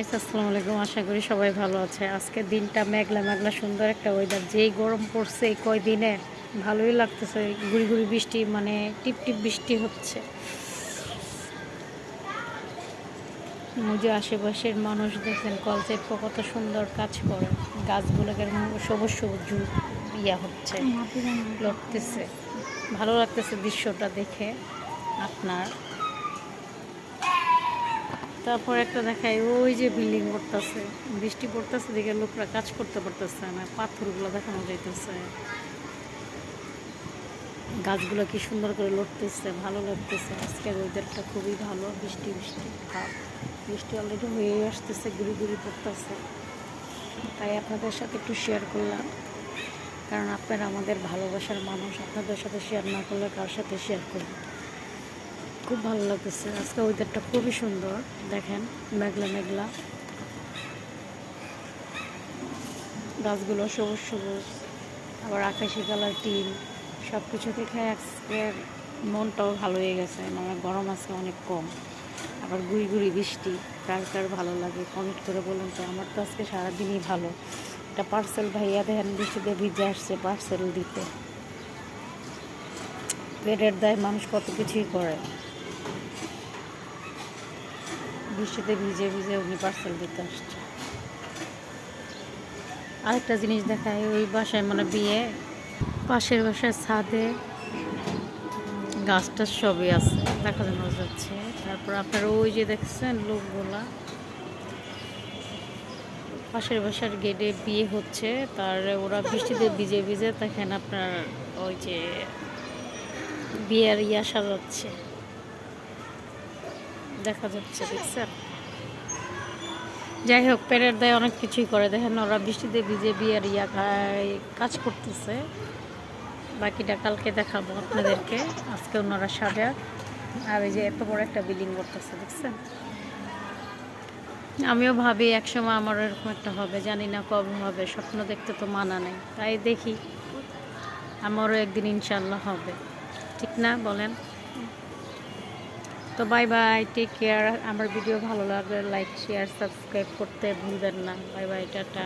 Guys আসসালামু আলাইকুম। আশা করি সবাই ভালো আছে। আজকে দিনটা মেঘলা মেঘলা সুন্দর একটা ওয়েদার। যেই গরম পড়ছে এই কয়দিনে ভালোই লাগতেছে। গুড়ি গুড়ি বৃষ্টি মানে টিপ টিপ বৃষ্টি হচ্ছে। ওই যে আশেপাশের মানুষ দেখছেন কলসেট কত সুন্দর কাজ করে, গাছগুলোকে সবুজ সবুজ ইয়া হচ্ছে, লড়তেছে। ভালো লাগতেছে দৃশ্যটা দেখে আপনার। তারপর একটা দেখায় ওই যে বিল্ডিং করতেছে, বৃষ্টি পড়তেছে দেখে লোকরা কাজ করতে পারতেছে না, পাথরগুলো দেখানো যাইতেছে, গাছগুলো কি সুন্দর করে লড়তেছে, ভালো লাগতেছে। আজকের ওয়েদারটা খুবই ভালো, বৃষ্টি বৃষ্টি ভাব, বৃষ্টি অলরেডি হয়ে আসতেছে, গুড়ি গুড়ি পড়তেছে। তাই আপনাদের সাথে একটু শেয়ার করলাম, কারণ আপনারা আমাদের ভালোবাসার মানুষ, আপনাদের সাথে শেয়ার না করলে কার সাথে শেয়ার করব। খুব ভালো লাগতেছে আজকে ওয়েদারটা, খুবই সুন্দর। দেখেন মেঘলা মেঘলা, গাছগুলো সবুজ সবুজ, আবার আকাশি কালার টিন, সব কিছু দেখে আজকের মনটাও ভালো হয়ে গেছে। মানে গরম আজকে অনেক কম, আবার গুড়ি গুড়ি বৃষ্টি। কার কার ভালো লাগে কমেন্ট করে বলুন তো। আমার তো আজকে সারাদিনই ভালো। একটা পার্সেল ভাইয়া দেখেন বৃষ্টিতে ভিজে আসছে পার্সেল দিতে। পেটের দায় মানুষ কত কিছুই করে, বৃষ্টিতে ভিজে ভিজে উনি পার্সেল দিতে আসছে। আরেকটা জিনিস দেখায়, ওই বাসায় মানে বিয়ে, পাশের বাসায় ছাদে গাছটা সবই আছে, দেখা জানা যাচ্ছে। তারপর আপনার ওই যে দেখছেন লোকগুলা পাশের বাসার গেটে বিয়ে হচ্ছে, তার ওরা বৃষ্টিতে ভিজে ভিজে দেখেন আপনার ওই যে বিয়ের ইয়া সাজাচ্ছে, দেখা যাচ্ছে, দেখছেন। যাই হোক, পেটের দায় অনেক কিছুই করে। দেখেন ওরা বৃষ্টিতে ভিজে বিয়ের ইয়া কাজ করতেছে। বাকিটা কালকে দেখাবো আপনাদেরকে। আজকে ওনারা সাজা, আর এই যে এত বড় একটা বিল্ডিং করতেছে, দেখছেন। আমিও ভাবি একসময় আমার এরকম একটা হবে, জানি না কবে হবে। স্বপ্ন দেখতে তো মানা নেই, তাই দেখি আমারও একদিন ইনশাল্লাহ হবে, ঠিক না বলেন? তো বাই বাই, টেক কেয়ার। আমার ভিডিও ভালো লাগলে লাইক শেয়ার সাবস্ক্রাইব করতে ভুলবেন না। Bye bye, tata.